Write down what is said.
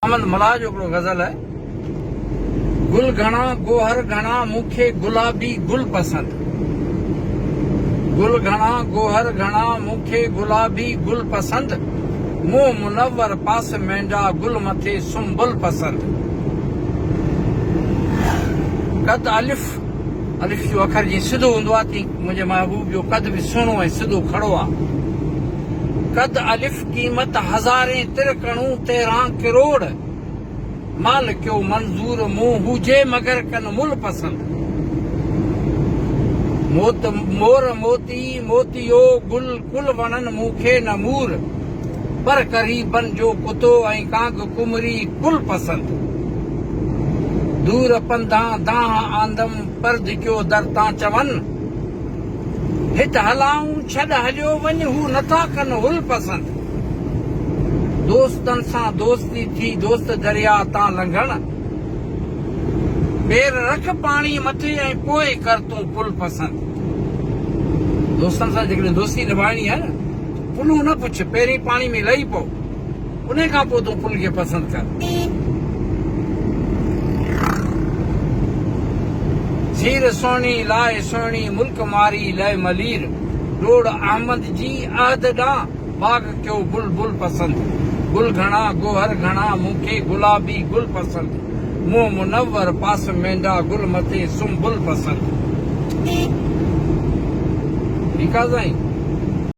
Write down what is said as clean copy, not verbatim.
अहमद मलाह जो हिकिड़ो गज़ल है, गुल घणा गोहर घणा मूंखे गुलाबी गुल पसंद। गुल घणा गोहर घणा मूंखे गुलाबी गुल पसंद। मुंह मुनव्वर पास मेंढा गुल मथे सुंबुल पसंद। कद अलिफ अलिफ जो अखर जीअं सिधो हूंदो आहे तीअं मुंहिंजे महबूब जो कद बि सुहिणो ऐं सिधो खड़ो आहे। कद अलिफ क़ीमत हज़ारे तिरकणूं 13 करोड़। माल क्यों मंजूर मुंह हुजे मगर कन मुल पसंद। मोत मोर मोती मोतियो गुल कुल वणन मूंखे न मूर। पर करीबन जो कुतो ऐं कांग कुमरी कुल पसंद। दूर पंधा दाह आंदम पर धिक्यो दर तां चवन। हित हलाऊं छॾ हलियो वञ हू नथा कन हुल पसंद। दोस्तन सां दोस्ती थी दोस्त दरिया तां लंघण। पेर रख पाणी मथे ऐं पोइ कर तूं पुल पसंद। दोस्तन सां जेकॾहिं दोस्ती निभाइणी आहे न, पुलूं न पुछ, पहिरीं पाणी में लही पओ, उन खां पोइ तूं पुल खे पसंदि कर। सीर सोणी लाइ सोणी मुल्क मारी लय मलीर। डोड़ अहमद जी अहद ॾांहुं बाग कयो बुलबुल पसंद। गुल घणा गोहर घणा मूंखे गुलाबी गुल पसंद। मुंह मुनव्वर पास मेंढा गुल मथे सुंबुल पसंद। ठीकु आहे साईं।